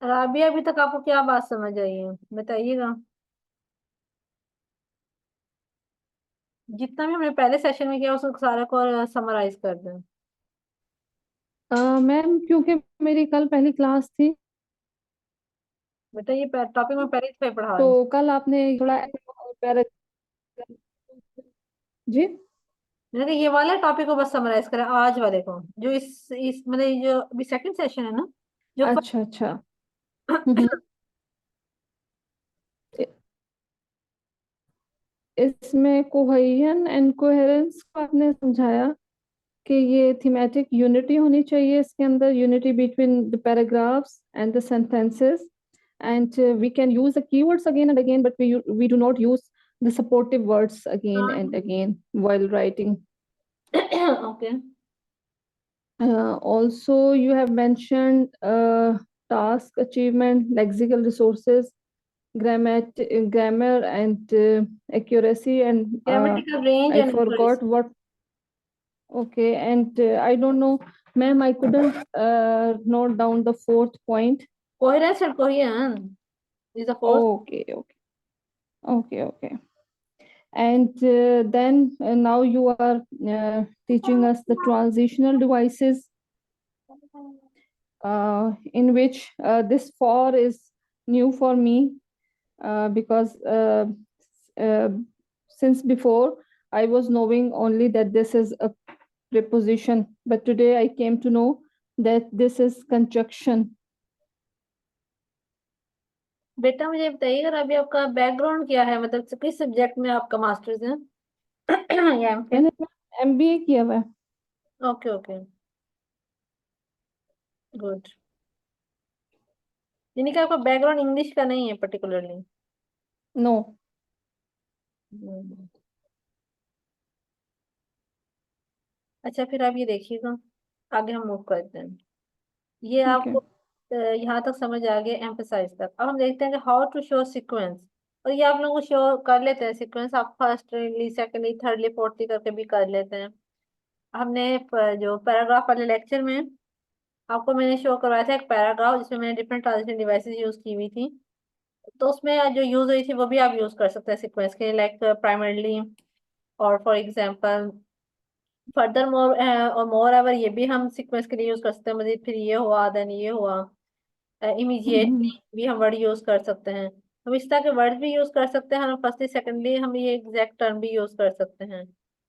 राबिया, अभी तक आपको क्या बात समझ आई है, बताइएगा। जितना भी हमने पहले सेशन में किया उसको सारा को समराइज कर दें। मैम क्योंकि मेरी कल पहली क्लास थी, बेटा ये टॉपिक मैं पहले ही पढ़ा रही हूँ। तो कल आपने थोड़ा पैरा जी। मैंने कहा ये वाले टॉपिक को बस समराइज करें, आज वाले को, जो इस मतलब ये जो अभी सेकंड सेशन है ना, जो अच्छा अच्छा। हम्म। इ- इसमें कोहेजन एंड कोहेरेंस को आपने समझाया कि ये थीमेटिक यूनिटी होनी चाहिए, इसके अंदर unity between the paragraphs and the sentences, and we can use the keywords again and again, but we do not use the supportive words again हाँ। and again while writing. Okay. Also, you have mentioned task achievement, lexical resources, grammar and accuracy, and grammatical range I and forgot accuracy. what. Okay, and I don't know, ma'am, I couldn't note down the fourth point. Coherence and cohesion is the fourth. Okay, okay, okay, okay. And then now you are teaching us the transitional devices, in which this for is new for me, because uh, since before I was knowing only that this is a preposition, but today I came to know that this is conjunction. बेटा मुझे बताइएगा, अभी आपका background क्या है, मतलब किस subject में आपका मास्टर्स है? या एमफिल? मैंने MBA किया हुआ है। Okay okay, good. यानी कि आपका बैकग्राउंड इंग्लिश का नहीं है पर्टिकुलरली? नो। अच्छा, फिर आप ये देखिएगा, आगे हम मूव करते हैं। ये ठीक है। आपको यहाँ तक समझ आ गया, एम्फेसाइज तक। अब हम देखते हैं कि हाउ टू शो सीक्वेंस। और ये आप लोगों को शो कर लेते हैं सीक्वेंस, आप फर्स्टली सेकेंडली थर्डली फोर्थली करके भी कर लेते हैं। हमने जो पैराग्राफ वाले लेक्चर में आपको मैंने शो करवाया था एक पैराग्राफ, जिसमें मैंने डिफरेंट ट्रांजिशन डिवाइसेस यूज की हुई थी। तो उसमें जो यूज हुई थी वो भी आप यूज कर सकते हैं सीक्वेंस के, लाइक प्राइमरली और फॉर एग्जांपल फर्दर मोर और मोर एवर, ये भी हम सीक्वेंस के लिए यूज कर सकते हैं। मजीद फिर ये हुआ, देन ये हुआ, इमीडिएटली हम्म। भी हम वर्ड यूज कर सकते हैं। हम इस तरह के वर्ड भी यूज कर सकते हैं, हम फर्स्टली सेकेंडली हम ये एग्जैक्ट टर्म भी यूज कर सकते हैं।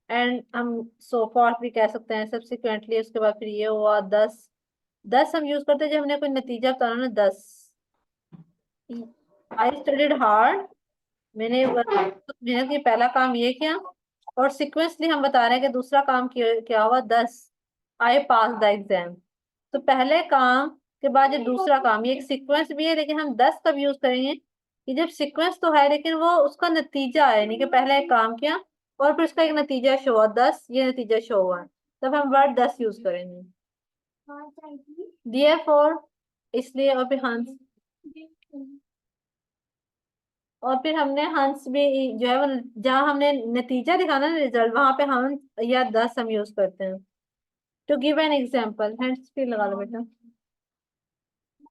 एंड हम सो फॉर्थ भी कह सकते हैं सब्सिक्वेंटली। उसके बाद फिर ये हुआ 10। 10 हम यूज करते हैं जब हमने कोई नतीजा बताना ना, 10। आई स्टडीड हार्ड, मैंने मेहनत की, पहला काम ये किया। और सिक्वेंसली हम बता रहे हैं कि दूसरा काम क्या हुआ, 10। आई पास द एग्जाम। तो पहले काम के बाद ये दूसरा काम, ये एक सीक्वेंस भी है, लेकिन हम 10 कब यूज करेंगे कि जब सीक्वेंस तो है लेकिन वो उसका नतीजा है, यानी कि पहले एक काम किया और फिर उसका एक नतीजा शो हुआ, 10, ये नतीजा शो हुआ है, तब हम वर्ड 10 यूज करेंगे। देयरफॉर, इसलिए, और फिर हंस। और फिर हमने हंस भी जो है वो, जहाँ हमने नतीजा दिखाना ना, रिजल्ट, वहां पे हंस या 10 हम यूज करते हैं। To give an example, hands free लगा लो बेटा।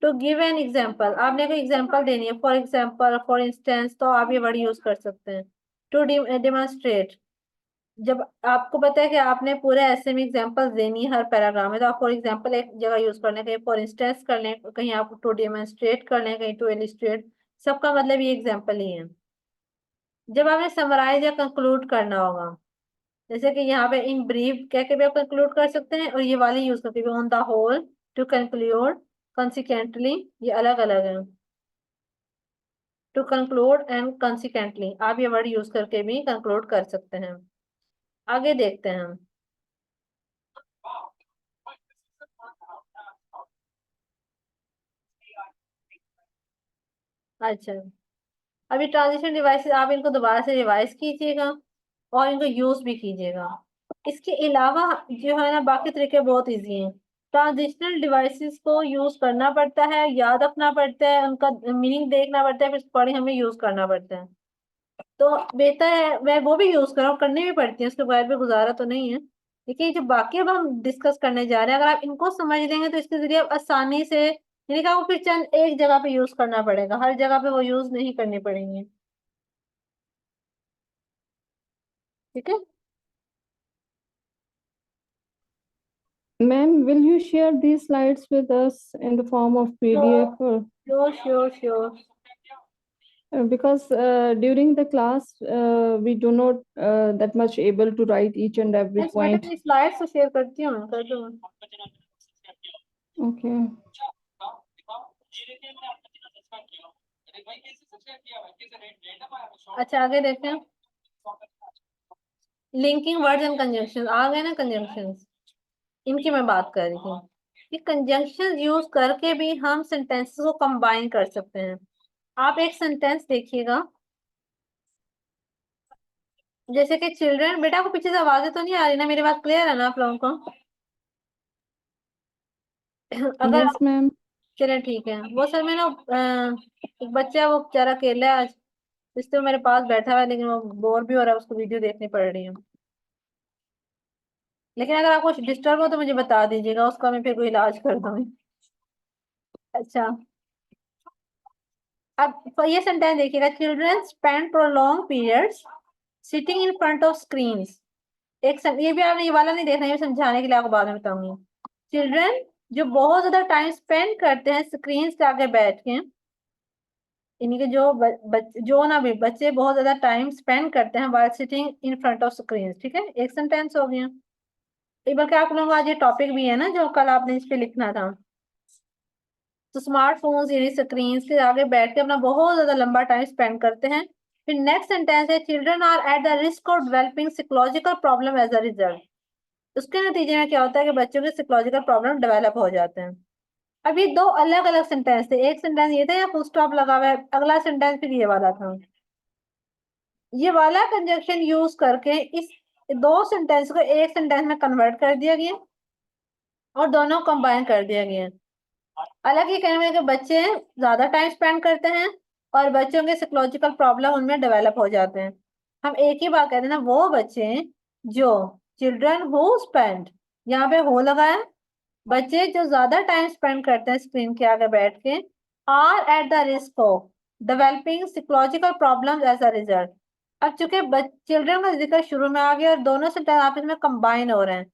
टू गिव एन एग्जाम्पल, आपने कोई एग्जाम्पल देनी है, फॉर एग्जाम्पल, फॉर इंस्टेंस, तो आप ये वर्ड यूज कर सकते हैं। टू डेमोन्स्ट्रेट, जब आपको पता है कि आपने पूरे ऐसे में एग्जाम्पल देनी है हर पैराग्राफ में, तो आप फॉर एग्जाम्पल एक जगह यूज कर लें, कहीं फॉर इंस्टेंस कर लें, कहीं आप टू डेमोन्स्ट्रेट कर लें, कहीं टू इलिस्ट्रेट। सबका मतलब ये एग्जाम्पल ही है। जब आपने समराइज या कंक्लूड करना होगा, जैसे कि यहाँ पे इन ब्रीफ कह के भी आप कंक्लूड कर सकते हैं, और ये वाले यूज करके भी, on the whole, to conclude, consequently, ये अलग अलग है। टू कंक्लूड एंड कंसिक्वेंटली, आप ये वर्ड यूज करके भी कंक्लूड कर सकते हैं। आगे देखते हैं हम। अच्छा, अभी ट्रांजिशन डिवाइसेस आप इनको दोबारा से रिवाइज कीजिएगा और इनको यूज भी कीजिएगा। इसके अलावा जो है ना, बाकी तरीके बहुत इजी हैं। ट्रांजिशनल डिवाइसेस को यूज करना पड़ता है, याद रखना पड़ता है, उनका मीनिंग देखना पड़ता है, फिर पढ़े हमें यूज करना पड़ता है। तो बेहतर है मैं वो भी यूज कर रहा हूँ, करनी भी पड़ती है, उसके बाद भी गुजारा तो नहीं है। लेकिन ये जो बाकी अब हम डिस्कस करने जा रहे हैं, अगर आप इनको समझ लेंगे तो इसके जरिए आप आसानी से यानी कि आपको फिर चंद एक जगह पे यूज करना पड़ेगा, हर जगह पे वो यूज नहीं करनी पड़ेंगी। ठीक है। Ma'am, will you share these slides with us in the form of PDF? Sure sure sure. Because during the class, we do not that much able to write each and every बेटा point. अपनी slides तो share करती हूँ, कर दूँ। Okay. अच्छा आगे देखते हैं। लिंकिंग वर्ड्स एंड कंजंक्शन आ गए ना, कंजंक्शंस, इनकी मैं बात कर रही थी कि कंजंक्शन यूज करके भी हम सेंटेंसेस को कंबाइन कर सकते हैं। आप एक सेंटेंस देखिएगा, जैसे कि चिल्ड्रन, बेटा को पीछे से आवाजें तो नहीं आ रही ना, मेरी बात क्लियर है ना आप लोगों को? अगर Yes, ma'am. चले ठीक है। वो सर मैं ना एक बच्चा है, वो बेचारा अकेला है आज, इसलिए वो मेरे पास बैठा हुआ है, लेकिन वो बोर भी हो रहा है, उसको वीडियो देखनी पड़ रही है। लेकिन अगर आपको डिस्टर्ब हो तो मुझे बता दीजिएगा, उसका मैं फिर कोई इलाज कर दूंगी। अच्छा, अब तो ये सेंटेंस देखिएगा, children spend prolong periods sitting in front of screens. ये भी आपने ये वाला नहीं देखना, ये समझाने के लिए आपको बाद में बताऊंगी। चिल्ड्रन जो बहुत ज्यादा टाइम स्पेंड करते हैं स्क्रीन के आगे बैठ के, यानी कि जो ना भी बच्चे बहुत ज्यादा टाइम स्पेंड करते हैं while sitting in front of screen. ठीक है, एक सेंटेंस हो गया। एक बल्कि आप लोगों को आज ये टॉपिक भी है ना, जो कल आपने इस पे लिखना था। तो स्मार्टफोन्स यानी स्क्रीन के आगे बैठ के अपना बहुत ज्यादा लंबा टाइम स्पेंड करते हैं। फिर नेक्स्ट सेंटेंस है, children are at the risk of developing psychological problem as a result. उसके नतीजे में क्या होता है कि बच्चों के साइकोलॉजिकल प्रॉब्लम डेवलप हो जाते हैं। अब ये दो अलग अलग सेंटेंस थे, एक सेंटेंस ये था या फुल स्टॉप लगा हुआ है, अगला सेंटेंस फिर ये वाला था। ये वाला कंजक्शन यूज करके इस दो सेंटेंस को एक सेंटेंस में कन्वर्ट कर दिया गया और दोनों कंबाइन कर दिया गया। अलग ही कहने में कि बच्चे ज्यादा टाइम स्पेंड करते हैं और बच्चों के साइकोलॉजिकल प्रॉब्लम उनमें डेवलप हो जाते हैं। हम एक ही बात कहते हैं ना, वो बच्चे जो, चिल्ड्रन हु स्पेंड, यहाँ पे हो लगा है, बच्चे जो ज्यादा टाइम स्पेंड करते हैं स्क्रीन के आगे बैठ के, are at the risk of developing psychological problems as a result. अब चूंकि चिल्ड्रन का जिक्र शुरू में आ गया और दोनों सेंटेंस आपस में कंबाइन हो रहे हैं,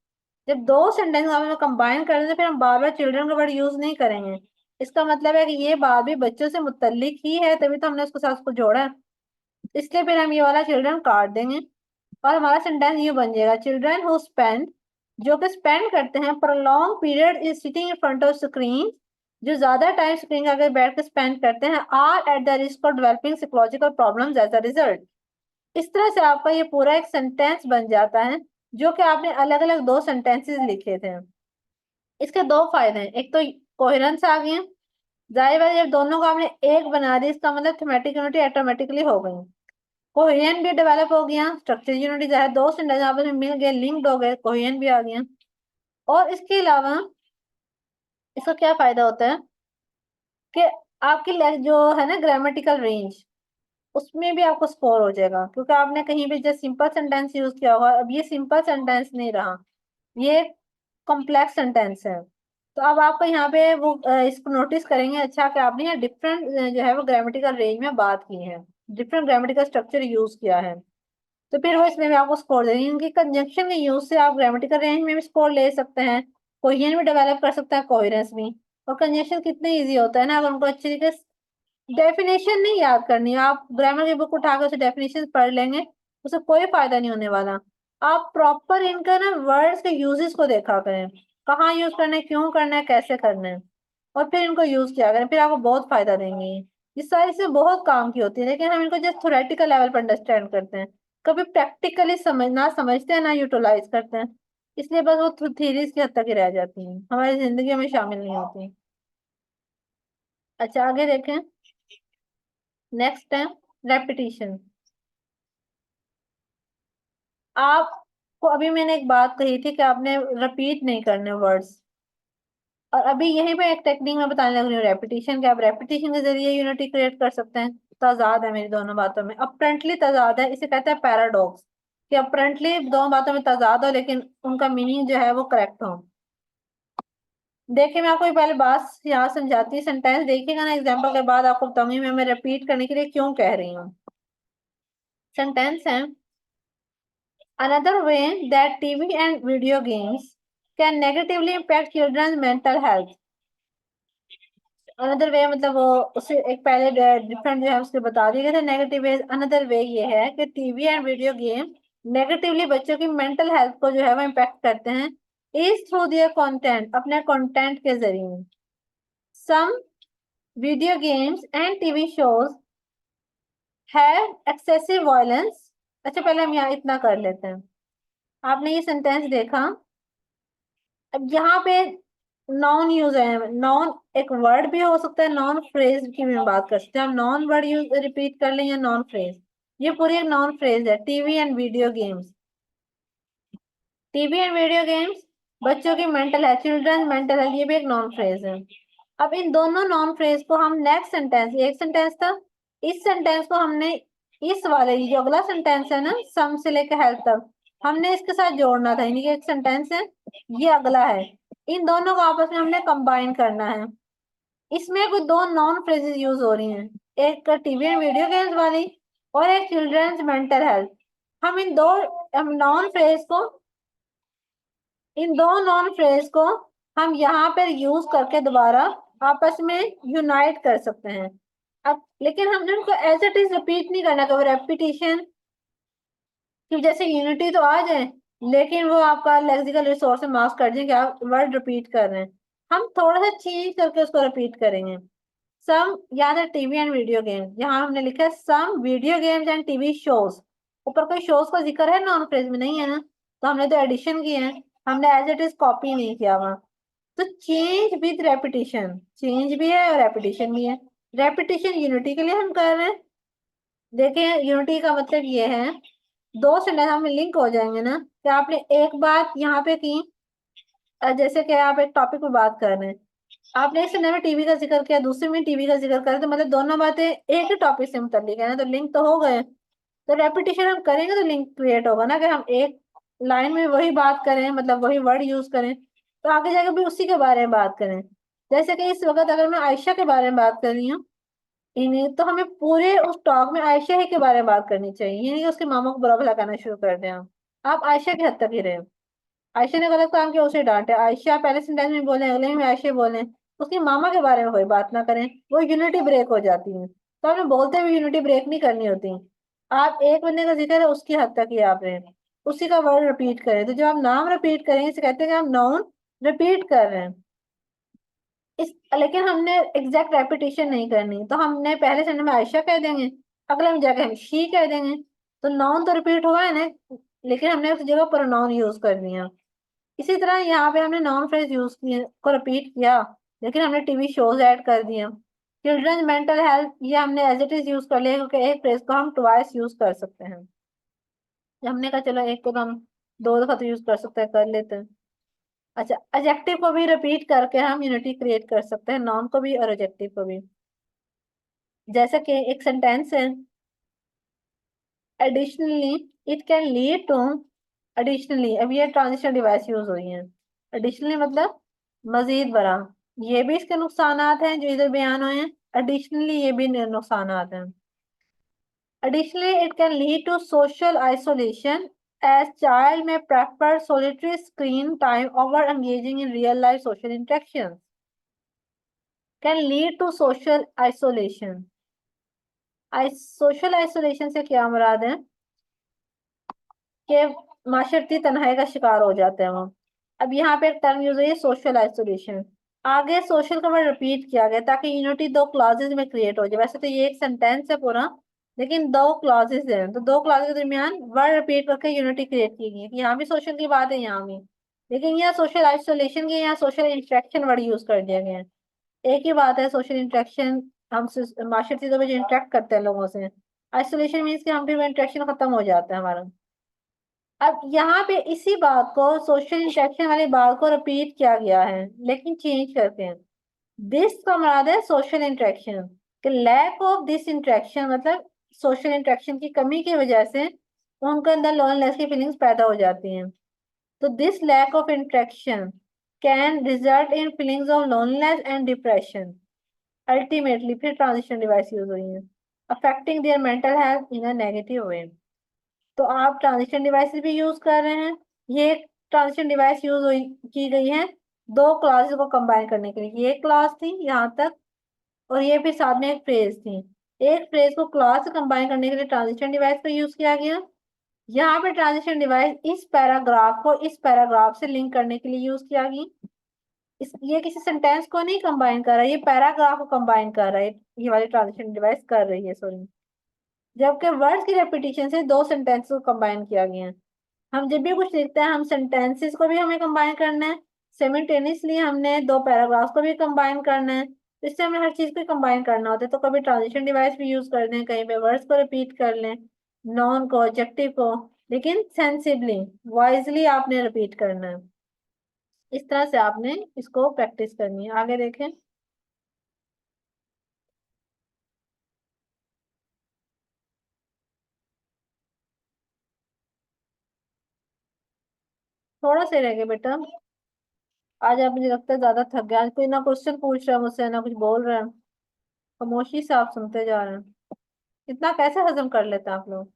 जब दो सेंटेंस आपस में कंबाइन कर दें तो फिर हम बार बार चिल्ड्रन का वर्ड यूज नहीं करेंगे। इसका मतलब है कि ये बात भी बच्चों से मुत्तल्लिक ही है, तभी तो हमने उसके साथ उसको जोड़ा है। इसलिए फिर हम ये वाला चिल्ड्रन काट देंगे और हमारा सेंटेंस ये बन जाएगा, चिल्ड्रन हु स्पेंड, जो कि स्पेंड करते हैं prolong period is sitting in front of screen, जो ज्यादा टाइम स्क्रीन के आगे बैठ के स्पेंड करते हैं, are at the risk of developing psychological problems as a result. इस तरह से आपका ये पूरा एक सेंटेंस बन जाता है, जो कि आपने अलग अलग दो सेंटेंसेस लिखे थे। इसके दो फायदे हैं, एक तो कोहेरेंस आ गई है, जाहिर बात है जब दोनों को आपने एक बना दी, इसका मतलब थीमेटिक यूनिटी ऑटोमेटिकली हो गई, कोहेरेंट भी डेवलप हो गया, स्ट्रक्चर यूनिटी जाहिर, दो सेंटेंस आपस में मिल गए, लिंक्ड हो गए, कोहेरेंट भी आ गया। और इसके अलावा इसका क्या फायदा होता है कि आपकी जो है ना ग्रामेटिकल रेंज, उसमें भी आपको स्कोर हो जाएगा, क्योंकि आपने कहीं भी जैसे सिंपल सेंटेंस यूज किया होगा, अब ये सिंपल सेंटेंस नहीं रहा, ये कॉम्प्लेक्स सेंटेंस है। तो अब आपको यहाँ पे वो इसको नोटिस करेंगे, अच्छा कि आपने यहाँ डिफरेंट जो है वो ग्रामेटिकल रेंज में बात की है, डिफरेंट ग्रामेटिकल स्ट्रक्चर यूज किया है, तो फिर वो इसमें भी आपको स्कोर देंगे। इनकी कंजंक्शन के यूज से आप ग्रामेटिकल रेंज में भी स्कोर ले सकते हैं, कोहेरेंस भी डेवलप कर सकते हैं, कोहेरेंस भी। और कंजंक्शन कितने इजी होता है ना, अगर उनको अच्छी तरीके से डेफिनेशन नहीं याद करनी है, आप ग्रामर की बुक उठाकर उसे डेफिनेशन पढ़ लेंगे, उससे कोई फायदा नहीं होने वाला। आप प्रॉपर इनका ना वर्ड्स के यूजेस को देखा करें, कहाँ यूज करना है, क्यों करना है, कैसे करना है, और फिर इनको यूज किया करें, फिर आपको बहुत फायदा देंगे ये सारी चीजें बहुत काम की होती है, लेकिन हम इनको जस्ट थोरेटिकल लेवल पर अंडरस्टैंड करते हैं, कभी प्रैक्टिकली समझना समझते हैं ना यूटिलाइज करते हैं, इसलिए बस वो थीरीज की हद तक ही रह जाती हैं, हमारी जिंदगी में शामिल नहीं होती। अच्छा आगे देखें, नेक्स्ट है रेपिटिशन। आपको अभी मैंने एक बात कही थी कि आपने रिपीट नहीं करने वर्ड्स, और अभी यहीं पे एक टेक्निक मैं बताने लग रही हूँ रेपिटेशन के, आप रेपिटेशन के जरिए यूनिटी क्रिएट कर सकते हैं। तजाद है मेरी दोनों बातों में, अपरेंटली तजाद है, इसे कहते हैं पैराडॉक्स, कि अपरेंटली दोनों बातों में तजाद हो लेकिन उनका मीनिंग जो है वो करेक्ट हो। देखिए मैं आपको पहले बात यहाँ समझाती हूँ, सेंटेंस देखिएगा ना एग्जाम्पल के बाद आपको बताऊंगी मैं रिपीट करने के लिए क्यों कह रही हूँ। सेंटेंस है, another way that TV and video games can negatively impact children's mental health। Another way मतलब वो उसे एक पहले डिफरेंट जो है उसके बता दिए गए थे नेगेटिव वे। अनदर वे ये है कि TV and video game negatively बच्चों की मेंटल हेल्थ को जो है वो इम्पेक्ट करते हैं, इज थ्रू दियर कंटेंट, अपने कंटेंट के जरिए। Some video games and TV shows have excessive violence. अच्छा पहले हम यहाँ इतना कर लेते हैं। आपने ये सेंटेंस देखा, अब यहाँ पे नॉन यूज है, नॉन एक वर्ड भी हो सकता है, नॉन फ्रेज की भी बात कर सकते हैं हम, नॉन वर्ड यूज रिपीट कर लें या नॉन फ्रेज। ये पूरी एक नॉन फ्रेज है, TV and video games. TV and video games बच्चों की mental health, children mental health, ये भी एक नॉन फ्रेज है। अब इन दोनों नॉन फ्रेज को हम नेक्स्ट सेंटेंस, एक सेंटेंस था, इस सेंटेंस को हमने इस वाले जो अगला सेंटेंस है ना सम से लेकर हेल्थ तक, हमने इसके साथ जोड़ना था। यानी कि एक सेंटेंस है, ये अगला है, इन दोनों को आपस में हमने कंबाइन करना है। इसमें कुछ दो नॉन फ्रेजेस यूज हो रही हैं, एक टीवी एंड वीडियो गेम्स वाली और एक चिल्ड्रंस मेंटल हेल्थ। हम इन दो नॉन फ्रेज को, इन दो नॉन फ्रेज को हम यहाँ पर यूज करके दोबारा आपस में यूनाइट कर सकते हैं। अब लेकिन हमने उनको एज इट इज रिपीट नहीं करना, कभी रेपिटेशन कि जैसे यूनिटी तो आ जाए लेकिन वो आपका लेक्सिकल रिसोर्स में मार्क्स कर दें कि आप वर्ड रिपीट कर रहे हैं। हम थोड़ा सा चेंज करके उसको रिपीट करेंगे। सम याद है टीवी एंड वीडियो गेम्स, यहाँ हमने लिखा है some video games and TV shows. ऊपर कोई शोज का जिक्र है नॉन फ्रेज में? नहीं है ना, तो हमने तो एडिशन किया है, हमने एज इट इज कॉपी नहीं किया वहां। तो चेंज विद रेपिटेशन, चेंज भी है और रेपिटेशन भी है। रेपिटेशन यूनिटी के लिए हम कर रहे हैं। देखिए यूनिटी का मतलब ये है, दो सेंटेंस हमें लिंक हो जाएंगे ना कि आपने एक बात यहाँ पे की, जैसे कि आप एक टॉपिक पे बात कर रहे हैं, आपने एक सेंटेंस में टीवी का जिक्र किया, दूसरे में टीवी का जिक्र करें, तो मतलब दोनों बातें एक ही टॉपिक से मुतल्लिक है ना, तो लिंक तो हो गए। तो रेपिटेशन हम करेंगे तो लिंक क्रिएट होगा ना, कि हम एक लाइन में वही बात करें, मतलब वही वर्ड यूज करें, तो आगे जाके भी उसी के बारे में बात करें। जैसे कि इस वक्त अगर मैं आयशा के बारे में बात कर रही हूँ, इन्हें तो हमें पूरे उस टॉक में आयशा ही के बारे में बात करनी चाहिए, ये नहीं कि उसके मामा को बुरा भला कहना शुरू कर दें हम। आप आयशा की हद तक ही रहे। आयशा ने गलत काम किया उसे डांटे, आयशा पहले सेंटेंस में बोले अगले में आयशा बोले, उसकी मामा के बारे में कोई बात ना करें, वो यूनिटी ब्रेक हो जाती है। तो हमें बोलते हुए यूनिटी ब्रेक नहीं करनी होती। आप एक बंदे का जिक्र है उसकी हद तक ही आप रहे, उसी का वर्ड रिपीट करें। तो जब आप नाम रिपीट करेंगे इसे कहते हैं कि हम नाउन रिपीट कर रहे हैं। इस लेकिन हमने एग्जैक्ट रेपिटेशन नहीं करनी, तो हमने पहले सेंटेंस में आयशा कह देंगे, अगले में जाके हम शी कह देंगे, तो नाउन तो रिपीट हुआ है ना, लेकिन हमने उस जगह प्रोनाउन यूज कर दिया। इसी तरह यहाँ पे हमने नॉन फ्रेज यूज किए को रिपीट किया, लेकिन हमने टीवी शोज ऐड कर दिया। चिल्ड्रंस मेंटल हेल्थ ये हमने एज इट इज यूज कर लिया, क्योंकि एक फ्रेज को हम ट्वाइस यूज कर सकते हैं। हमने कहा चलो एक को तो हम दो दफा तो यूज कर सकते हैं, कर लेते हैं। अच्छा एडजेक्टिव को भी रिपीट करके हम यूनिटी क्रिएट कर सकते हैं, नाउन को भी और एडजेक्टिव को भी। जैसे कि एक सेंटेंस है, additionally it can lead to, additionally अब ये ट्रांजिशन डिवाइस यूज हुई है। एडिशनली मतलब मजीद बरा, ये भी इसके नुकसानात हैं जो इधर बयान हुए हैं, एडिशनली ये भी नुकसानात हैं। Additionally, it can lead to social isolation as child may prefer solitary screen time over engaging in real life social interactions. Can lead to social isolation. Social isolation से क्या मुराद है कि माशरती तन्हाई का शिकार हो जाते हैं वो। अब यहाँ पे एक टर्म यूज हुई है सोशल आइसोलेशन, आगे सोशल का वर्ड रिपीट किया गया ताकि यूनिटी दो क्लॉजेज में क्रिएट हो जाए। वैसे तो ये एक सेंटेंस है पूरा, लेकिन दो क्लॉजेज हैं, तो दो क्लॉजेज के दरमियान वर्ड रिपीट करके यूनिटी क्रिएट की गई है कि यहाँ भी सोशल की बात है यहाँ भी, लेकिन यहाँ सोशल आइसोलेशन की, यहाँ सोशल इंटरेक्शन वर्ड यूज कर दिया गया है। एक ही बात है, सोशल इंटरेक्शन हम माशरती चीजों में जो इंटरेक्ट करते हैं लोगों से, आइसोलेशन मीन्स कि हम भी वो इंटरेक्शन खत्म हो जाता है हमारा। अब यहाँ पे इसी बात को, सोशल इंटरेक्शन वाली बात को रिपीट किया गया है लेकिन चेंज करते हैं। दिस का मुराद है सोशल इंटरेक्शन, कि लैक ऑफ दिस इंटरेक्शन मतलब सोशल इंटरेक्शन की कमी की वजह से उनके अंदर लोनलेस की फीलिंग्स पैदा हो जाती हैं। तो this lack of interaction can result in feelings of loneliness and depression. Ultimately, फिर ट्रांजिशन डिवाइस यूज हुई है, affecting their mental health in a negative way. तो आप ट्रांजिशन डिवाइसेस भी यूज कर रहे हैं। ये ट्रांजिशन डिवाइस यूज हुई की गई है दो क्लासेस को कंबाइन करने के लिए। ये क्लास थी यहाँ तक, और ये फिर साथ में एक फ्रेज थी। एक फ्रेज को क्लास से कंबाइन करने के लिए ट्रांजिशन डिवाइस का यूज किया गया। यहाँ पे ट्रांजिशन डिवाइस इस पैराग्राफ को इस पैराग्राफ से लिंक करने के लिए यूज किया गया। ये किसी सेंटेंस को नहीं कंबाइन कर रहा है, ये पैराग्राफ को कंबाइन कर रहा है, ये वाली ट्रांजिशन डिवाइस कर रही है, सॉरी। जबकि वर्ड्स की रेपिटेशन से दो सेंटेंस को कंबाइन किया गया है। हम जब भी कुछ लिखते हैं, हम सेंटेंसेस को भी हमें कंबाइन करना है, सिमिल्टेनियसली हमने दो पैराग्राफ्स को भी कंबाइन करना है। तो इससे हमें हर चीज को कंबाइन करना होता है। तो कभी ट्रांजिशन डिवाइस भी यूज कर दें, कहीं पे वर्ड्स को रिपीट कर लें, नॉन को, एडजेक्टिव को, लेकिन सेंसिबली, वाइजली आपने रिपीट करना है। इस तरह से आपने इसको प्रैक्टिस करनी है। आगे देखें। थोड़ा सा रह गया बेटा। आज आप, मुझे लगता है ज्यादा थक गया। आज कोई ना क्वेश्चन पूछ रहा है मुझसे, ना कुछ बोल रहा है, खामोशी से आप सुनते जा रहे हैं। इतना कैसे हजम कर लेते हैं आप लोग?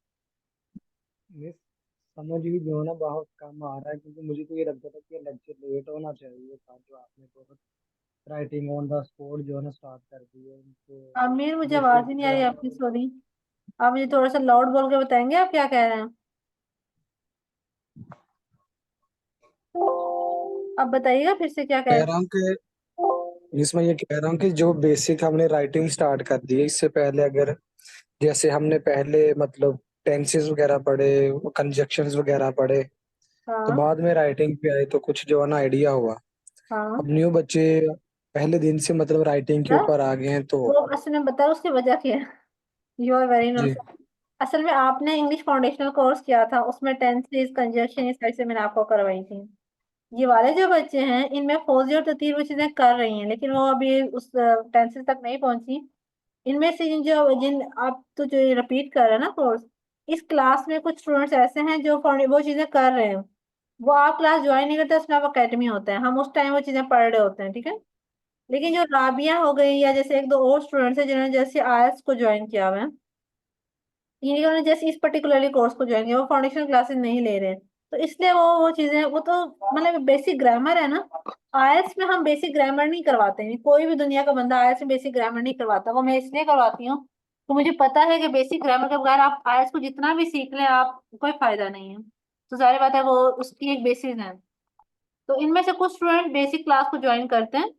मिस, समझ भी जो है ना बहुत कम आ रहा है, क्योंकि मुझे तो ये लगता था कि लेक्चर लेट होना चाहिए था, जो आपने बहुत राइटिंग ऑन द स्पॉट जो है ना स्टार्ट कर दी है उनको। आमिर, मुझे आवाज बेसिक ही नहीं आ रही आपकी, ग्रामर। सॉरी। आप मुझे थोड़ा सा लाउड बोल के बताएंगे आप क्या कह रहे हैं? आप बताइएगा फिर से क्या कह कह रहे रहा हूँ कि इसमें ये कह रहा हूँ कि जो बेसिक हमने राइटिंग स्टार्ट कर दी है, इससे पहले अगर जैसे हमने पहले मतलब टेंसेस वगैरह पढ़े, कंजक्शंस वगैरह पढ़े, हैं। तो हाँ। बाद में राइटिंग पे आए तो कुछ जो है ना आइडिया हुआ। हाँ। अब न्यू बच्चे पहले दिन से मतलब राइटिंग के सर, ऊपर आ गए हैं तो। वो असल में बताओ उसकी वजह क्या है। यू आर वेरी जी। नॉट। असल में आपने इंग्लिश फाउंडेशनल कोर्स किया था, उसमें टेंसेस, कंजक्शन, इस तरह से मैंने आपको करवाई थी। ये वाले जो बच्चे हैं, इनमें फौजी और ततीर वो चीजें कर रही हैं, लेकिन वो अभी उस टेंसेस तक नहीं पहुंची। इनमें से जिन आप तो जो रिपीट कर रहे हैं ना कोर्स, इस क्लास में कुछ स्टूडेंट्स ऐसे हैं जो वो चीजें कर रहे हैं। वो आप क्लास ज्वाइन नहीं करते, उसमें आप अकेडमी होता है, हम उस टाइम वो चीजें पढ़ रहे होते हैं, ठीक है। लेकिन जो राबिया हो गई, या जैसे एक दो और स्टूडेंट्स हैं जिन्होंने जैसे आयल्स को ज्वाइन किया हुआ है, इन्होंने जैसे इस पर्टिकुलरली कोर्स को ज्वाइन किया, वो फाउंडेशन क्लासेस नहीं ले रहे हैं। तो इसलिए वो चीजें, वो तो मतलब बेसिक ग्रामर है ना। आयल्स में हम बेसिक ग्रामर नहीं करवाते हैं, कोई भी दुनिया का बंदा आयल्स में बेसिक ग्रामर नहीं करवाता। वो मैं इसलिए करवाती हूँ, तो मुझे पता है कि बेसिक ग्रामर के बगैर आप आयल्स को जितना भी सीख लें, आप कोई फायदा नहीं है। तो जाहिर बात है वो उसकी एक बेसिस है। तो इनमें से कुछ स्टूडेंट बेसिक क्लास को ज्वाइन करते हैं।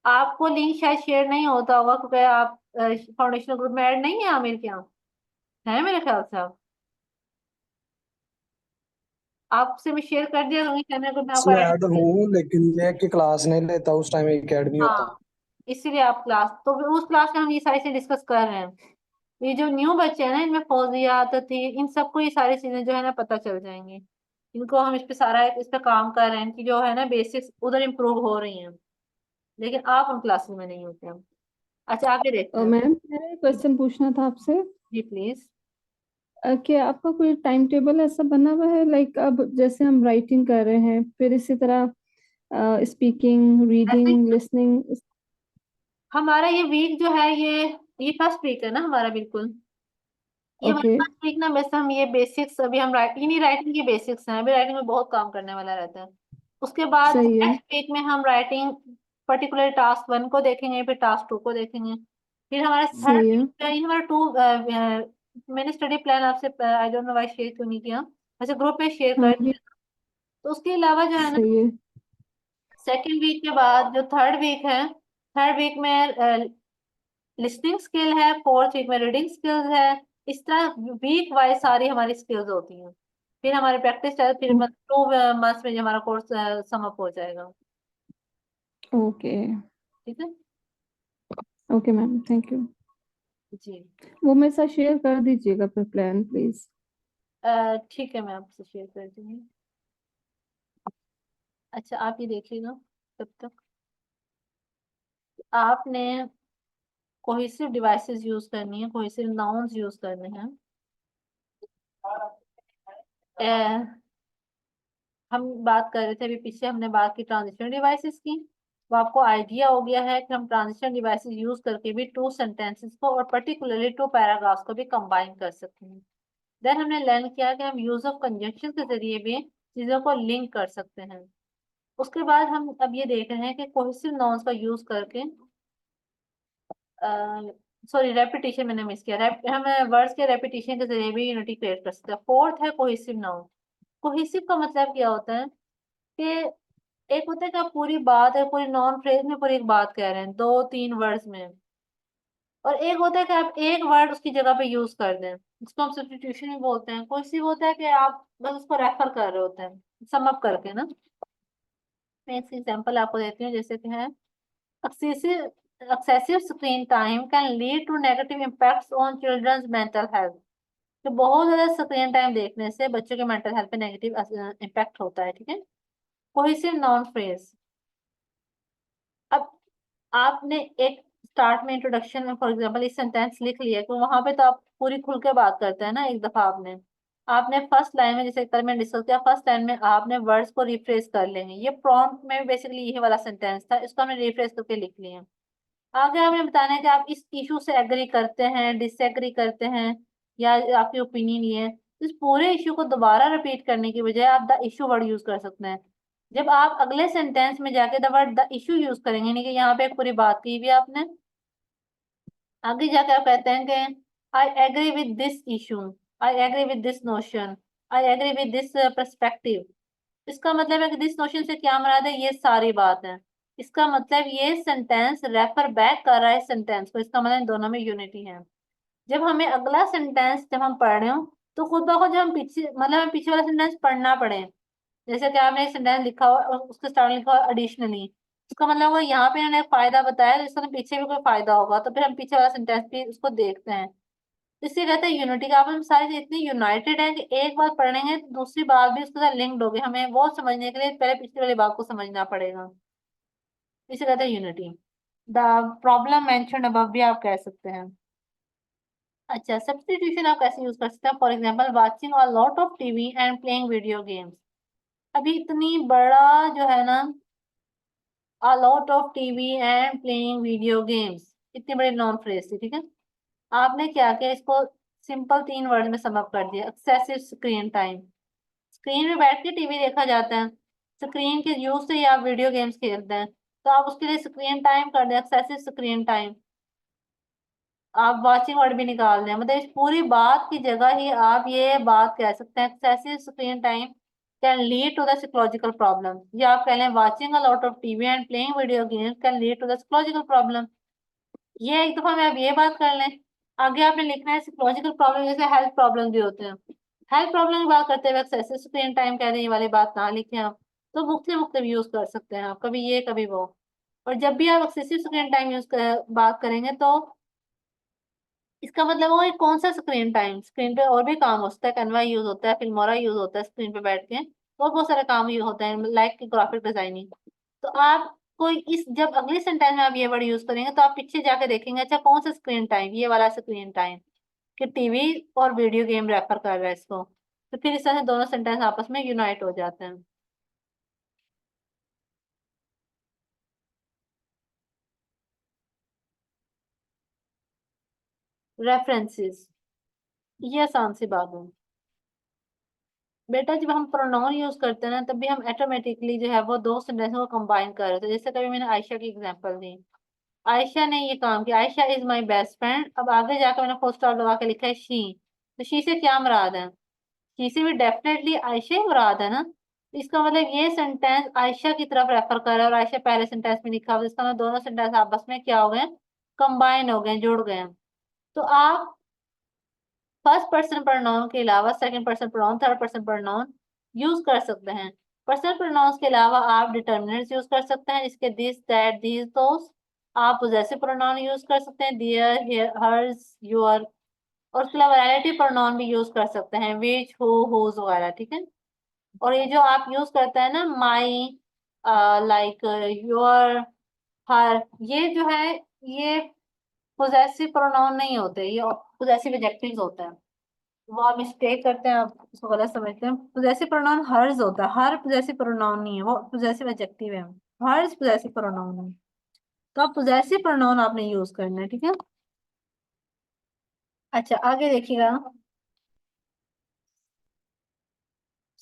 आपको लिंक शायद शेयर नहीं होता होगा, क्योंकि आप फाउंडेशन ग्रुप में ऐड नहीं है आमिर के यहाँ, है मेरे ख्याल से। आप आपसे मैं शेयर कर दिया करूंगी चैनल ग्रुप में, आपको इसमें ऐड। ऐड हूँ लेकिन ये कि क्लास नहीं लेता, उस टाइम एकेडमी होता। हाँ, इसीलिए आप क्लास, तो फिर उस क्लास में हम ये सारी चीजें डिस्कस कर रहे हैं। ये जो न्यू बच्चे हैं ना, इनमें फौजियात थी, इन सबको ये सारी चीजें जो है ना पता चल जाएंगी। इनको हम इस पे सारा इस पे काम कर रहे हैं कि जो है ना बेसिक्स उधर इम्प्रूव हो रही हैं, लेकिन आप उन क्लासेस में नहीं होते हैं। अच्छा, आगे देखते हैं। मैम, मेरा क्वेश्चन पूछना था आपसे जी प्लीज। कि आपका कोई टाइम टेबल ऐसा बना हुआ है, लाइक अब जैसे हम राइटिंग कर रहे हैं, फिर इसी तरह स्पीकिंग, ऐसे रीडिंग, लिसनिंग। हमारा ये वीक जो है, ये फर्स्ट वीक है ना हमारा, बिल्कुल। ये हमारा ओके, फर्स्ट वीक ना, वैसे हम ये बेसिक्स अभी हम इन्हीं राइटिंग की बेसिक्स हैं, अभी राइटिंग में बहुत काम करने वाला रहता है। उसके बाद सही है, नेक्स्ट वीक में हम राइटिंग पर्टिकुलर टास्क 1 को देखेंगे, फिर टास्क 2 को देखेंगे। फिर हमारा थर्ड सही है। वीक का इन हमारा मैंने स्टडी प्लान आपसे I don't know why share क्यों नहीं किया, वैसे ग्रुप में शेयर हाँ कर जी, दिया। तो उसके अलावा जो है ना, सही है। सेकेंड वीक के बाद जो थर्ड वीक है, थर्ड वीक में लिसनिंग स्किल है, फोर्थ वीक में रीडिंग स्किल्स है। इस तरह वीक वाइज सारी हमारी स्किल्स होती हैं। फिर हमारी प्रैक्टिस चल, फिर मतलब 2 मंथ्स में जो हमारा कोर्स सम अप हो जाएगा। ओके, ठीक है ओके मैम, थैंक यू। जी। वो मेरे साथ शेयर कर दीजिएगा फिर प्लान, प्लीज। ठीक है, मैं आपसे शेयर कर दूंगी। अच्छा, आप ये देखिएगा तब तक। आपने कोहेसिव डिवाइसेस यूज करनी है, कोहेसिव नाउन्स यूज करने हैं। हम बात कर रहे थे अभी पीछे, हमने बात की ट्रांजिशन डिवाइसेस की, तो आपको आइडिया हो गया है कि हम ट्रांजिशन डिवाइसेस यूज करके भी टू सेंटेंसेस को और पर्टिकुलरली टू पैराग्राफ्स को भी कंबाइन कर सकते हैं। देन हमने लर्न किया कि हम यूज ऑफ कंजंक्शन के जरिए भी चीजों को लिंक कर सकते हैं। उसके बाद हम अब ये देख रहे हैं कि कोहेसिव नाउन्स का यूज करके, सॉरी रेपिटेशन मैंने मिस किया, हम वर्ड्स के रेपिटेशन के जरिए भी यूनिटी क्रिएट कर सकते हैं। फोर्थ है कोहेसिव नाउन। कोहेसिव का मतलब क्या होता है कि एक होता है कि आप पूरी बात है, पूरी नॉन फ्रेज में पूरी एक बात कह रहे हैं, 2-3 वर्ड्स में, और एक होता है कि आप एक वर्ड उसकी जगह पे यूज कर दें, इसको हम सब्स्टिट्यूशन भी बोलते हैं। कोहेसिव होता है कि आप बस उसको रेफर कर रहे होते हैं, सम अप करके ना। मैं इसकी एग्जांपल आपको देती हूँ, जैसे कि है excessive screen time can lead to negative impacts on children's mental health। तो बहुत ज्यादा स्क्रीन टाइम देखने से बच्चों के मेंटल हेल्थ पे नेगेटिव इम्पैक्ट होता है, ठीक है। कोहेसिव नॉन फ्रेज, अब आपने एक स्टार्ट में इंट्रोडक्शन में फॉर एग्जांपल इस सेंटेंस लिख लिया, तो वहां पे तो आप पूरी खुल के बात करते हैं ना। एक दफा आपने आपने फर्स्ट लाइन में, जैसे कल मैंने डिस्कस किया, फर्स्ट लाइन में आपने वर्ड्स को रिफ्रेश कर लेंगे। ये प्रॉम्प्ट में बेसिकली यही वाला सेंटेंस था, इसको हमने रिफ्रेश करके लिख लिया। आगे हमें बताना है कि आप इस इशू से एग्री करते हैं, डिसएग्री करते हैं, या आपकी ओपिनियन ये है। तो इस पूरे इशू को दोबारा रिपीट करने की बजाय आप द इशू वर्ड यूज कर सकते हैं। जब आप अगले सेंटेंस में जाके the word the issue use करेंगे, नहीं कि यहाँ पे एक पूरी बात की भी आपने, आगे जाके आप कहते हैं कि I agree with this issue, I agree with this notion, I agree with this perspective. इसका मतलब है कि दिस नोशन से क्या मुराद है, ये सारी बात है। इसका मतलब ये सेंटेंस रेफर बैक कर रहा है सेंटेंस को, इसका मतलब इन दोनों में यूनिटी है। जब हमें अगला सेंटेंस जब हम पढ़ रहे हो, तो खुद ब खुद जब हम पीछे, मतलब हमें पीछे वाला सेंटेंस पढ़ना पड़े, जैसे कि आपने एक सेंटेंस लिखा हुआ और उसके स्टार्ट लिखा हुआ एडिशनली, उसका मतलब वो यहाँ पे इन्होंने फायदा बताया, तो इसका पीछे भी कोई फायदा होगा, तो फिर हम पीछे वाला सेंटेंस भी उसको देखते हैं। इससे कहते हैं यूनिटी का, आप हम सारी चीज़ इतनी यूनाइटेड है कि एक बात पढ़ेंगे तो दूसरी बात भी उसके साथ लिंक्ड होगी। हमें वो समझने के लिए पहले पिछली वाली बात को समझना पड़ेगा। इसे कहते हैं unity. The problem mentioned above भी आप कह सकते हैं। अच्छा, सब्स्टिट्यूशन आप कैसे यूज कर सकते हैं, for example watching a lot of TV and playing video games. अभी इतनी बड़ा जो है ना, अ lot of TV and playing video games, इतनी बड़ी नॉन फ्रेज थी, ठीक है। आपने क्या किया, इसको सिंपल 3 वर्ड में सम अप कर दिया, एक्सेसिव स्क्रीन टाइम। स्क्रीन में बैठ के टीवी देखा जाता है, स्क्रीन के यूज से ही आप वीडियो गेम्स खेलते हैं, तो आप उसके लिए स्क्रीन टाइम कर दें, एक्सेसिव स्क्रीन टाइम। आप वाचिंग वर्ड भी निकाल दें, मतलब इस पूरी बात की जगह ही आप ये बात कह सकते हैं, excessive screen time can lead to the psychological problem, या आप कह लें watching a lot of TV and playing video games can lead to the psychological problem. ये एक दफा में आप ये बात कर लें। आगे आपने लिखना है साइकोलॉजिकल प्रॉब्लम, जैसे हेल्थ प्रॉब्लम भी होते हैं। हेल्थ प्रॉब्लम की बात करते हुए एक्सेसिव स्क्रीन टाइम कह दें, ये वाली बात ना लिखें आप। तो मुख्तलिफ मुख्तलिफ यूज कर सकते हैं आप, कभी ये कभी वो। और जब भी आप एक्सेसिव स्क्रीन टाइम बात करेंगे, तो इसका मतलब वो कौन सा स्क्रीन टाइम, स्क्रीन पे और भी काम हो सकता है, कैनवा यूज होता है, फिल्मोरा यूज होता है स्क्रीन पे बैठ के, और बहुत सारे काम यूज होते हैं लाइक ग्राफिक डिजाइनिंग। तो आप कोई इस जब अगले सेंटेंस में आप ये वर्ड यूज करेंगे, तो आप पीछे जाके देखेंगे, अच्छा कौन सा स्क्रीन टाइम, ये वाला स्क्रीन टाइम, कि टीवी और वीडियो गेम रेफर कर रहा है इसको। तो फिर इस तरह से दोनों सेंटेंस आपस में यूनाइट हो जाते हैं। रेफरेंसेस, ये आसान सी बात है बेटा। जब हम प्रोनाउन यूज करते हैं ना, तब भी हम ऑटोमेटिकली जो है वो दो सेंटेंस को कंबाइन कर रहे थे। जैसे कभी मैंने आयशा की एग्जांपल दी, आयशा ने ये काम किया, Ayesha is my best friend. अब आगे जाकर मैंने फुल स्टॉप लगा के लिखा है शी, तो शी से क्या मुराद है, शी से भी डेफिनेटली आयशा ही मुराद है ना। तो इसका मतलब ये सेंटेंस आयशा की तरफ रेफर कर रहा है, और आयशा पहले सेंटेंस में लिखा हुआ, इसका मतलब दोनों सेंटेंस आपस में क्या हो गए, कंबाइन हो गए, जुड़ गए। तो आप फर्स्ट पर्सन प्रोनाउन के अलावा second person pronoun, third person pronoun use कर सकते हैं। पर्सनल प्रोनाउंस के अलावा आप डिटर्मिनेंट्स यूज कर सकते हैं, जिसके दिस दैट दीज दोस। आप पोजेसिव प्रोनाउन यूज कर सकते हैं, देयर हर्स योर। और उसके अलावा रिलेटिव प्रोनाउन भी यूज कर सकते हैं, विच हु हुज वगैरह, ठीक है। और ये जो आप यूज करते हैं ना, माई, लाइक, योर, हर, ये जो है ये पोजेसिव प्रोनाउन नहीं होते, ये पोजेसिव एडजेक्टिव्स होते हैं। वो आप मिस्टेक करते हैं, आप उसको गलत समझते हैं। पोजेसिव प्रोनाउन हर्ज होता है, हर पोजेसिव प्रोनाउन नहीं है, वो पोजेसिव एडजेक्टिव है। हर्ज पोजेसिव प्रोनाउन है, तो आप पोजेसिव प्रोनाउन आपने यूज करना है, ठीक है। अच्छा आगे देखिएगा,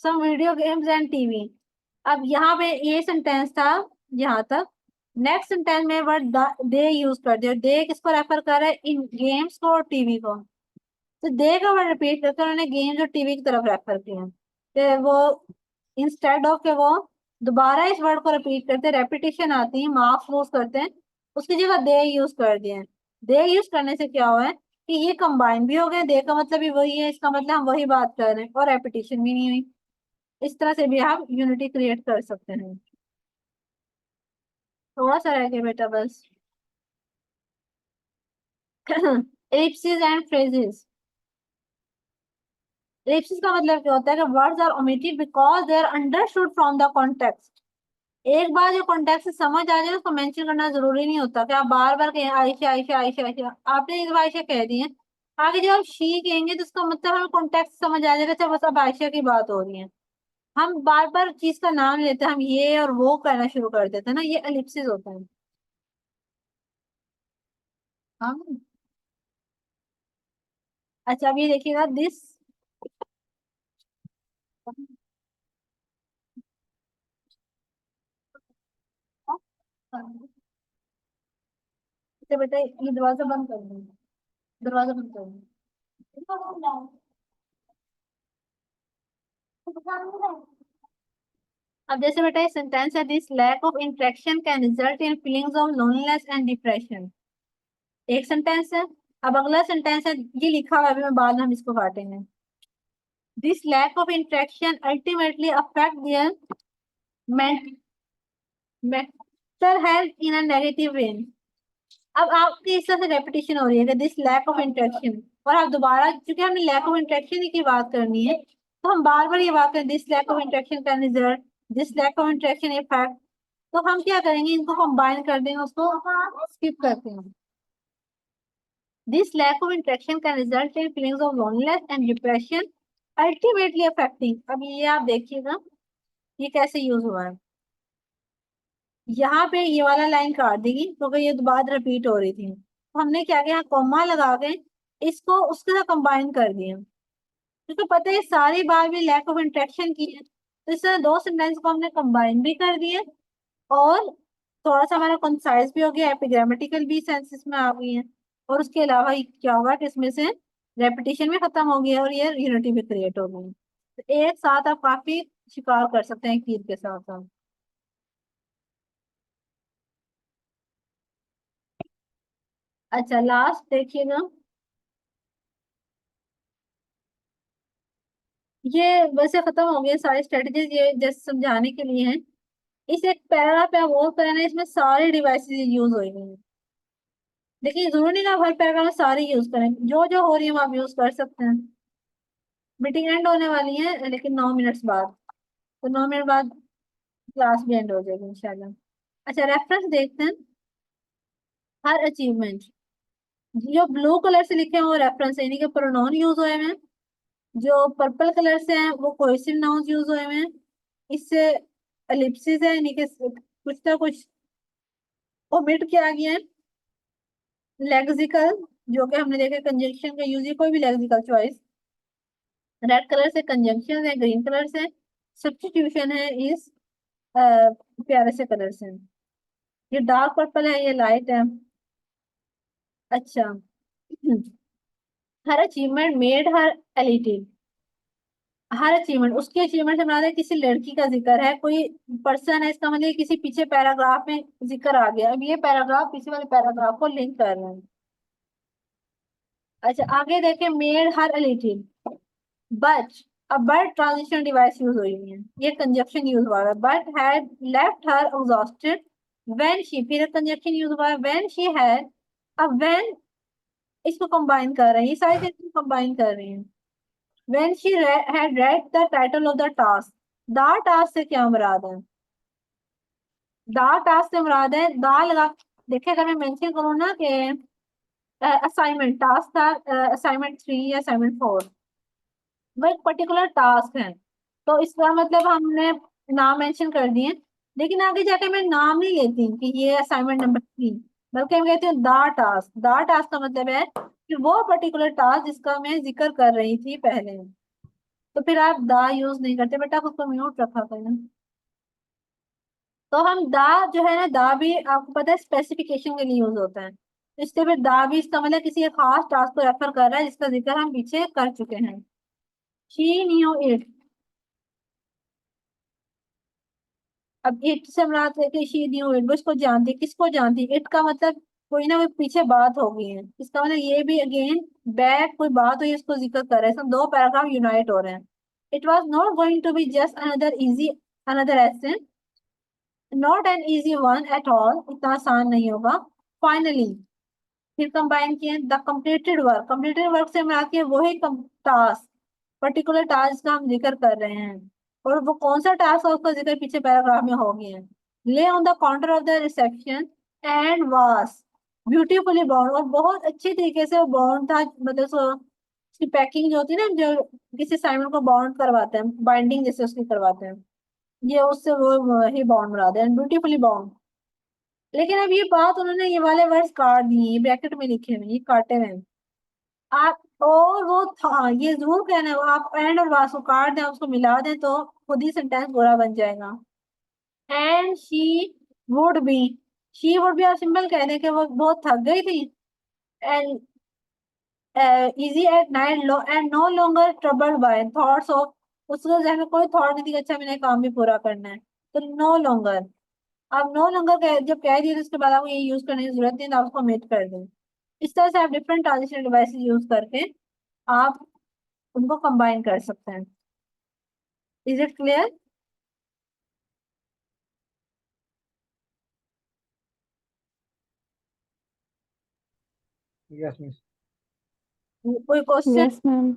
some video games and TV. अब यहाँ पे ये सेंटेंस था यहाँ तक। नेक्स्ट सेंटेंस में वर्ड दे यूज कर दिया। दे किसको रेफर कर रहा है, इन गेम्स को और टीवी को। तो दे का वर्ड रिपीट करके उन्होंने गेम्स और टीवी की तरफ रेफर किया। तो वो इंस्टेड ऑफ के वो दोबारा इस वर्ड को रिपीट करते, रेपिटेशन आती है, मार्क्स लूज करते हैं, उसकी जगह दे यूज कर दिए। दे यूज करने से क्या हुआ है कि ये कंबाइन भी हो गए, दे का मतलब भी वही है, इसका मतलब हम वही बात कर रहे हैं, और रेपिटेशन भी नहीं हुई। इस तरह से भी आप यूनिटी क्रिएट कर सकते हैं। थोड़ा सा रह गया बेटा बस। Ellipsis and phrases. एलिप्सिस का मतलब क्या होता है कि words are omitted because they are understood from the context. एक बार जो कॉन्टेक्स्ट से समझ आ जाए उसको मेंशन करना जरूरी नहीं होता कि आप बार बार कहें आयशा आयशा आयशा आयशा। आपने एक बार आयशा कह दी है, आगे जब आप शी कहेंगे तो उसका मतलब हमें कॉन्टेक्स्ट समझ आ जाएगा, अच्छा बस अब आयशा की बात हो रही है। हम बार बार चीज का नाम लेते हैं, हम ये और वो कहना शुरू कर देते हैं ना, ये एलिप्सिस होता है। हाँ। अच्छा अब ये देखिएगा, दिस। तो बेटा ये दरवाजा बंद कर दो, दरवाजा बंद कर दो। अब जैसे बेटा ये सेंटेंस है, this lack of interaction can result in feelings of loneliness and depression. एक सेंटेंस है। अब अगला सेंटेंस है, ये लिखा हुआ है, अभी मैं बाद में हम इसको काटेंगे। This lack of interaction ultimately affect their mental health in a negative way. अब आपकी इस तरह से रेपिटेशन हो रही है कि दिस लैक ऑफ इंटरेक्शन, और आप दोबारा, क्योंकि हमने लैक ऑफ इंटरेक्शन की बात करनी है, तो हम बार बार ये बात करें, this lack of interaction can result, this lack of interaction effect. तो हम क्या करेंगे, इनको कंबाइन कर देंगे, उसको स्किप करते हैं। This lack of interaction can result in feelings of loneliness and depression ultimately affecting. अब ये आप देखिएगा ये कैसे यूज हुआ है। यहाँ पे ये वाला लाइन काट देगी क्योंकि ये दोबारा रिपीट हो रही थी, तो हमने क्या किया, कॉमा लगा के इसको उसके साथ कंबाइन कर दिया, क्योंकि पता है सारी बार भी लैक ऑफ इंटरेक्शन की है, तो इस तरह दो सेंटेंस को हमने कंबाइन भी कर दिए, और थोड़ा सा हमारा कंसाइज भी हो गया, एपिग्रामेटिकल भी सेंसेस में आ गई है, और उसके अलावा ये क्या होगा कि इसमें से रेपिटेशन भी खत्म हो गया और ये यूनिटी भी क्रिएट हो गई। तो एक साथ आप काफी शिकार कर सकते हैं कीर के साथ साथ। अच्छा लास्ट देखिएगा, ये वैसे खत्म हो गए सारी स्ट्रेटजीज, ये जैसे समझाने के लिए हैं। इस एक पैराग्राफ पे आप वो करें ना, इसमें सारी डिवाइसेस यूज हुई हुई हैं। देखिए जरूरी नहीं कि आप हर पैराग्राफ में सारी यूज करें, जो जो हो रही है वो आप यूज कर सकते हैं। मीटिंग एंड होने वाली है लेकिन 9 मिनट्स बाद, तो 9 मिनट बाद क्लास भी एंड हो जाएगी इंशाल्लाह। अच्छा रेफरेंस देखते हैं। हर अचीवमेंट, जो ब्लू कलर से लिखे हैं वो रेफरेंस है, यानी कि प्रोनाउन यूज हुए हैं। जो पर्पल कलर से हैं वो कोहेसिव नाउन यूज हुए हैं। इससे एलिप्सिस है, यानी कि कुछ ना कुछ ओमिट किया गया है। लेक्सिकल, जो कि हमने देखा कंजंक्शन का यूज है, कोई भी लेक्सिकल चॉइस। रेड कलर से कंजंक्शन है, ग्रीन कलर से सब्स्टिट्यूशन है, इस प्यारे से कलर से। ये डार्क पर्पल है, ये लाइट है। अच्छा हर अचीवमेंट मेड हर एलिटिव। हर अचीवमेंट, उसकी अचीवमेंट से मुराद है किसी लड़की का जिक्र है, कोई पर्सन है, इसका मतलब किसी पीछे पैराग्राफ में जिक्र आ गया, अब ये पैराग्राफ पीछे वाले पैराग्राफ को लिंक कर रहे हैं। अच्छा आगे देखें, मेड हर एलिटिव, बट, अब बट ट्रांजिशन डिवाइस यूज हुई है, ये कंजक्शन यूज हुआ है, but had left her exhausted when she, फिर कंजक्शन यूज हुआ है व्हेन शी हैड। अब व्हेन इसको कंबाइन कर रहे हैं, ये सारी चीजें कंबाइन कर रही हैं। When she had read the title of the task, the task से क्या मुराद है, द टास्क से मुराद है द लगा। देखिए अगर मैं मेंशन करूँ ना कि असाइनमेंट टास्क था, असाइनमेंट 3 या असाइनमेंट 4, वो एक पर्टिकुलर टास्क है, तो इसका मतलब हमने नाम मेंशन कर दिए, लेकिन आगे जाके मैं नाम नहीं लेती कि ये असाइनमेंट नंबर 3, बल्कि मैं कहती हूँ द टास्क। द टास्क का मतलब है कि वो पर्टिकुलर टास्क जिसका मैं जिक्र कर रही थी पहले। तो फिर आप द यूज नहीं करते बेटा, आप उसको म्यूट रखा करें। तो हम दा जो है ना, दा भी आपको पता है स्पेसिफिकेशन के लिए यूज होता है, इसलिए फिर दा भी इसका मतलब किसी एक खास टास्क को रेफर कर रहा है जिसका जिक्र हम पीछे कर चुके हैं। She knew it. अब इट से मुराद है कि शी न्यू इट, वो इसको जानती, किसको जानती, इट का मतलब कोई ना कोई पीछे बात हो गई है, इसका मतलब ये भी अगेन बैक कोई बात हुई इसको जिक्र कर रहे हैं, इसमें दो पैराग्राफ यूनाइट हो रहे हैं। It was not going to be just another easy, another essay, not an easy one at all, इतना आसान नहीं होगा। फाइनली, फिर कंबाइन किए the completed work. Completed work से हमारा के वही टास्क, पर्टिकुलर टास्क का हम जिक्र कर रहे हैं, और वो कौन सा टास्क है उसका जिक्र पीछे पैराग्राफ में हो गया है। ले on the counter of the reception and वास ब्यूटीफुली बाउंड, और बहुत अच्छी तरीके से वो बाउंड था, मतलब उसकी पैकिंग जो होती है ना, जो किसी असाइनमेंट को बाउंड करवाते हैं, बाइंडिंग जैसे उसकी करवाते हैं, ये उससे वो ही बाउंड बना दें, ब्यूटीफुली बाउंड। लेकिन अब ये बात उन्होंने ये वाले वर्ड्स काट दिए, ब्रैकेट में लिखे हुए, ये काटे हुए हैं। आप और वो था, ये जरूर कहना है, वो आप एंड और वास को काट दें, उसको मिला दें तो खुद ही सेंटेंस पूरा बन जाएगा। And would be she would be आप सिंपल कह दें कि वो बहुत थक गई थी। And easy at night low and no longer troubled by thoughts of, उसको जहन में कोई थॉट नहीं थी कि अच्छा मैंने काम भी पूरा करना है, तो नो लॉन्गर। आप नो लॉन्गर जब कह दिए तो उसके बाद आपको ये यूज करने की जरूरत नहीं, तो आप उसको मेट कर दें। इस तरह से आप डिफरेंट ट्रांजिशन डिवाइसेस यूज करके आप उनको कंबाइन कर सकते हैं। Is it clear? Yes miss. कोई क्वेश्चन, Yes, ma'am.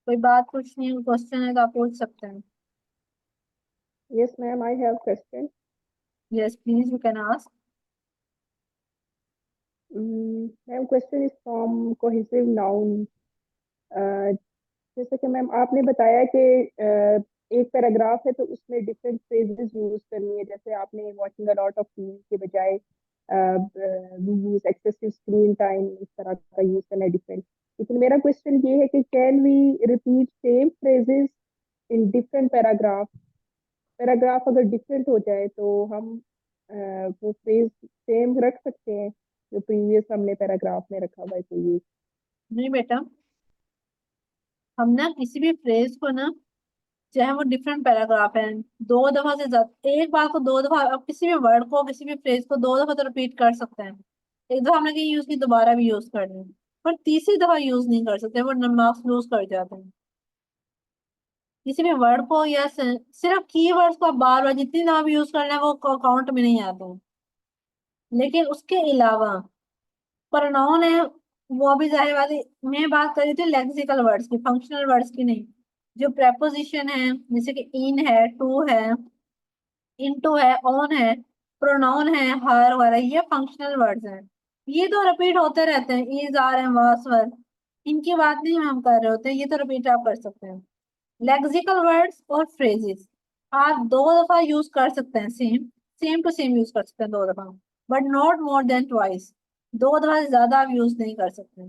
कोई बात पूछनी है, क्वेश्चन है तो आप पूछ सकते हैं। Yes, ma'am, I have question. Yes please you can ask. Ma'am, question is from cohesive noun. Uh, जैसे कि मैम आपने बताया कि एक पैराग्राफ है तो उसमें डिफरेंट फ्रेजेस यूज करनी है, जैसे आपने watching a lot of TV के बजाय we use excessive screen time, इस तरह का यूज करना है डिफरेंट। लेकिन मेरा क्वेश्चन ये है कि can we repeat same phrases in different paragraph? Paragraph अगर डिफरेंट हो जाए तो हम वो फ्रेज सेम रख सकते हैं जो प्रीवियस हमने पैराग्राफ में रखा हुआ है, तो ये। नहीं बेटा, हम ना किसी भी फ्रेज को ना, चाहे वो डिफरेंट पैराग्राफ है, दो दफा से ज्यादा, एक बात को दो दफा, आप किसी भी वर्ड को, किसी भी फ्रेज को दो दफा तो रिपीट कर सकते हैं। एक दफा हमने कहीं यूज की, दोबारा भी यूज कर लें, पर तीसरी दफा यूज नहीं कर सकते, वो मार्क्स लूज कर जाते हैं। किसी भी वर्ड को या सिर्फ कीवर्ड्स को आप बार बार जितनी दफा भी यूज करना है वो काउंट में नहीं आते हैं। लेकिन उसके अलावा प्रोनाउन है, वो अभी जाहिर बात है, मैं बात कर रही थी लेक्सिकल वर्ड्स की, फंक्शनल वर्ड्स की नहीं। जो प्रेपोजिशन है, जैसे कि इन है, टू है, इनटू है, ऑन है, प्रोनाउन है, हर वगैरह, ये फंक्शनल वर्ड्स हैं। ये तो रिपीट होते रहते हैं, इज आर एम वास वर, इनकी बात नहीं हम कर रहे होते हैं, ये तो रिपीट आप कर सकते हैं। लेक्सिकल वर्ड्स और फ्रेजेस आप दो दफा यूज कर सकते हैं, same same to same use कर सकते हैं दो दफा, but not more than twice. दो दफा से ज्यादा आप यूज नहीं कर सकते।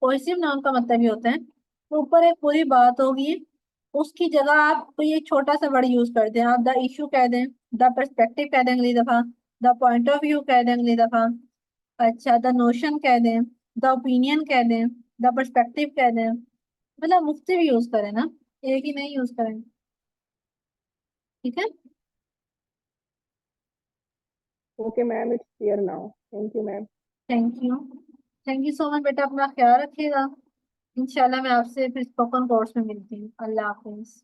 कोहेसिव नाउन का मतलब ये होता है कि ऊपर एक पूरी बात होगी, उसकी जगह आप कोई एक छोटा सा वर्ड यूज करते हैं, आप द इशू कह दें, द पर्सपेक्टिव कह दें अगली दफा, द पॉइंट ऑफ व्यू कह दें अगली दफा, अच्छा द नोशन कह दें, द ओपिनियन कह दें, द पर्सपेक्टिव कह दें, मतलब मुख्तलिफ यूज करें ना, एक ही नहीं यूज करें। ठीक है? Okay ma'am, it's clear now, thank you ma'am. Thank you. Thank you so much बेटा, अपना ख्याल रखिएगा। इंशाल्लाह मैं आपसे फिर स्पोकन कोर्स में मिलती हूँ। अल्लाह हाफिज।